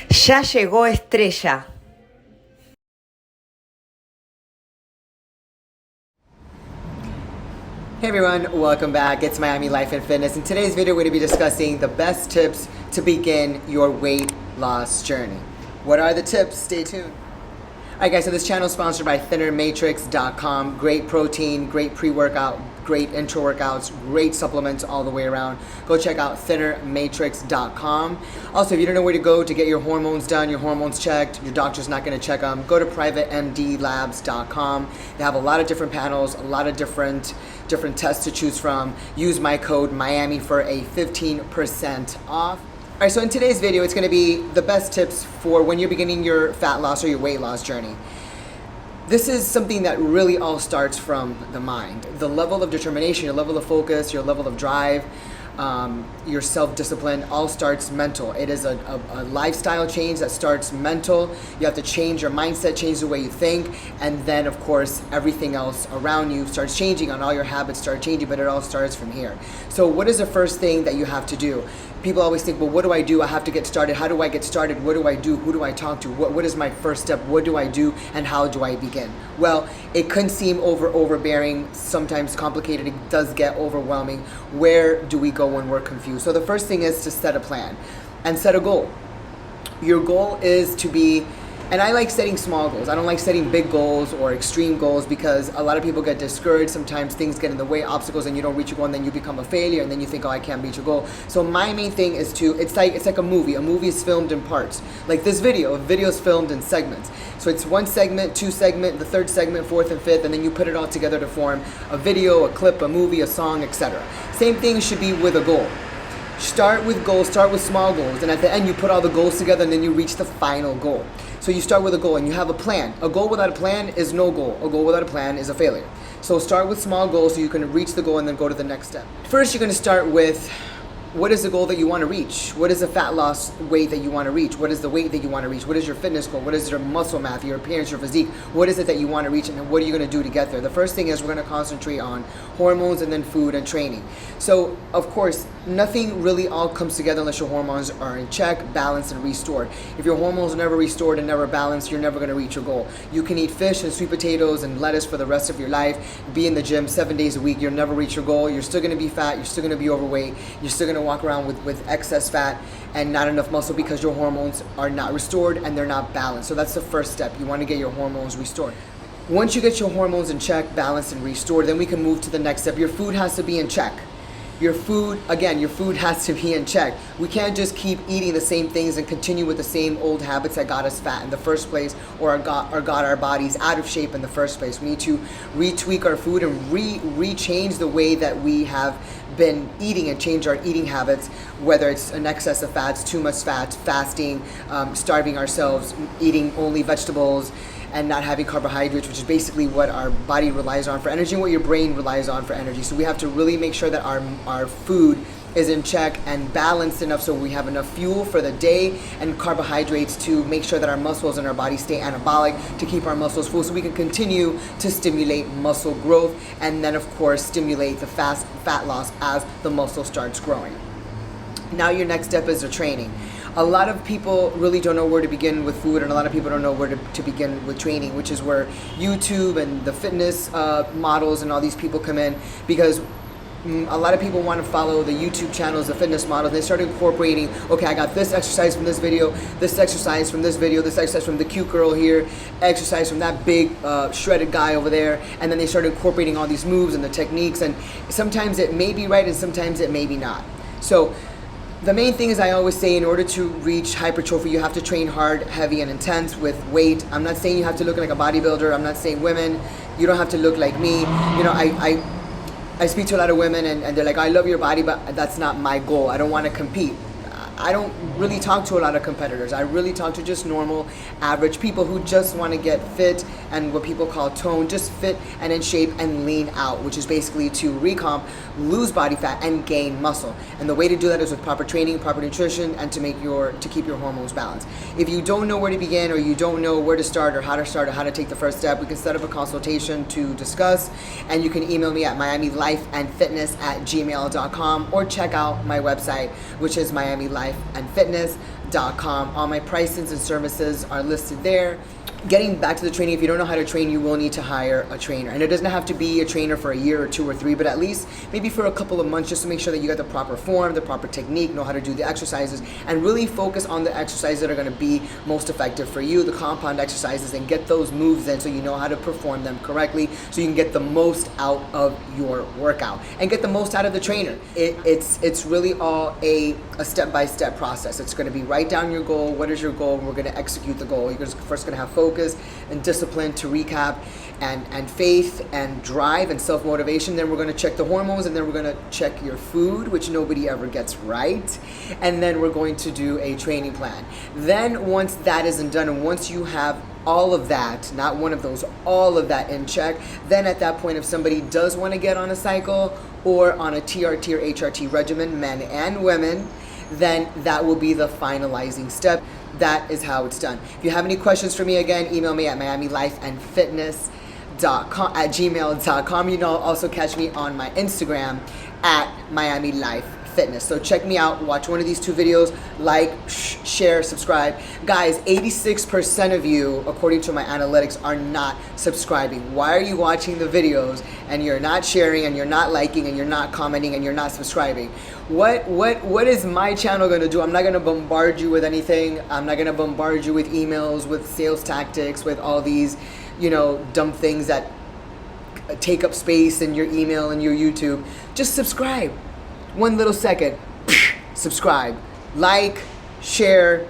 Ya llegó Estrella. Hey everyone, welcome back. It's Miami Life and Fitness. In today's video, we're going to be discussing the best tips to begin your weight loss journey. What are the tips? Stay tuned. Alright guys, so this channel is sponsored by thinnermatrix.com. Great protein, great pre-workout, great intro workouts, great supplements all the way around. Go check out thinnermatrix.com. Also, if you don't know where to go to get your hormones done, your hormones checked, your doctor's not going to check them, go to privatemdlabs.com. They have a lot of different panels, a lot of different tests to choose from. Use my code Miami for a 15% off. All right, so in today's video, it's gonna be the best tips for when you're beginning your fat loss or your weight loss journey. This is something that really all starts from the mind. The level of determination, your level of focus, your level of drive, your self-discipline all starts mental. It is a lifestyle change that starts mental. You have to change your mindset, change the way you think, and then of course everything else around you starts changing, and all your habits start changing, but it all starts from here. So what is the first thing that you have to do? People always think, well, what do I do? I have to get started. How do I get started? What do I do? Who do I talk to? What is my first step? What do I do? And how do I begin? Well, it can seem overbearing, sometimes complicated. It does get overwhelming. Where do we go when we're confused? So the first thing is to set a plan and set a goal. Your goal is to be, and I like setting small goals. I don't like setting big goals or extreme goals because a lot of people get discouraged. Sometimes things get in the way, obstacles, and you don't reach your goal, and then you become a failure, and then you think, oh, I can't reach your goal. So my main thing is it's like a movie. A movie is filmed in parts. Like this video, a video is filmed in segments. So it's one segment, two segment, the third segment, fourth and fifth, and then you put it all together to form a video, a clip, a movie, a song, etc. Same thing should be with a goal. Start with goals, start with small goals, and at the end you put all the goals together and then you reach the final goal. So you start with a goal and you have a plan. A goal without a plan is no goal. A goal without a plan is a failure. So start with small goals so you can reach the goal and then go to the next step. First, you're going to start with what is the goal that you want to reach? What is the fat loss weight that you want to reach? What is the weight that you want to reach? What is your fitness goal? What is your muscle mass, your appearance, your physique? What is it that you want to reach, and what are you going to do to get there? The first thing is we're going to concentrate on hormones and then food and training. So, of course, nothing really all comes together unless your hormones are in check, balanced, and restored. If your hormones are never restored and never balanced, you're never going to reach your goal. You can eat fish and sweet potatoes and lettuce for the rest of your life, be in the gym 7 days a week, you'll never reach your goal. You're still going to be fat, you're still going to be overweight, you're still going to walk around with excess fat and not enough muscle because your hormones are not restored and they're not balanced. So that's the first step. You want to get your hormones restored. Once you get your hormones in check, balanced, and restored, then we can move to the next step. Your food has to be in check. Your food has to be in check. We can't just keep eating the same things and continue with the same old habits that got us fat in the first place or got our bodies out of shape in the first place. We need to retweak our food and rechange the way that we have been eating and change our eating habits, whether it's an excess of fats, too much fat, fasting, starving ourselves, eating only vegetables, and not having carbohydrates, which is basically what our body relies on for energy and what your brain relies on for energy. So we have to really make sure that our food is in check and balanced enough so we have enough fuel for the day and carbohydrates to make sure that our muscles and our body stay anabolic to keep our muscles full so we can continue to stimulate muscle growth and then of course stimulate the fat loss as the muscle starts growing. Now your next step is the training. A lot of people really don't know where to begin with food, and a lot of people don't know where to begin with training, which is where YouTube and the fitness models and all these people come in, because a lot of people want to follow the YouTube channels, the fitness models. They start incorporating, okay, I got this exercise from this video, this exercise from this video, this exercise from the cute girl here, exercise from that big shredded guy over there, and then they start incorporating all these moves and the techniques, and sometimes it may be right and sometimes it may be not. So the main thing is, I always say, in order to reach hypertrophy, you have to train hard, heavy, and intense with weight. I'm not saying you have to look like a bodybuilder. I'm not saying women, you don't have to look like me. You know, I speak to a lot of women and they're like, I love your body, but that's not my goal. I don't want to compete. I don't really talk to a lot of competitors. I really talk to just normal, average people who just want to get fit and what people call tone, just fit and in shape and lean out, which is basically to recomp, lose body fat and gain muscle. And the way to do that is with proper training, proper nutrition, and to keep your hormones balanced. If you don't know where to begin, or you don't know where to start, or how to take the first step, we can set up a consultation to discuss, and you can email me at miamilifeandfitness@gmail.com or check out my website, which is miamilifeandfitness.com. myamilife.com. All my prices and services are listed there. Getting back to the training, if you don't know how to train, you will need to hire a trainer. And it doesn't have to be a trainer for a year or 2 or 3, but at least maybe for a couple of months, just to make sure that you got the proper form, the proper technique, know how to do the exercises, and really focus on the exercises that are gonna be most effective for you, the compound exercises, and get those moves in so you know how to perform them correctly, so you can get the most out of your workout and get the most out of the trainer. It's really all a step-by-step process. It's gonna be write down your goal, what is your goal, and we're gonna execute the goal. You're first gonna have focus and discipline to recap, and faith and drive and self-motivation. Then we're going to check the hormones, and then we're going to check your food, which nobody ever gets right, and then we're going to do a training plan. Then once that isn't done, and once you have all of that, not one of those, all of that in check, then at that point, if somebody does want to get on a cycle or on a TRT or HRT regimen, men and women, then that will be the finalizing step. That is how it's done. If you have any questions for me, again, email me at miamilifeandfitness@gmail.com. You know, also catch me on my Instagram at miamilifefitness. So check me out, watch one of these 2 videos, like, share, subscribe. Guys, 86% of you, according to my analytics, are not subscribing. Why are you watching the videos and you're not sharing, and you're not liking, and you're not commenting, and you're not subscribing? What is my channel going to do? I'm not going to bombard you with anything. I'm not going to bombard you with emails, with sales tactics, with all these, you know, dumb things that take up space in your email and your YouTube. Just subscribe. 1 little second. Subscribe. Like, share,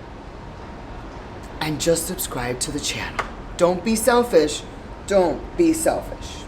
and just subscribe to the channel. Don't be selfish. Don't be selfish.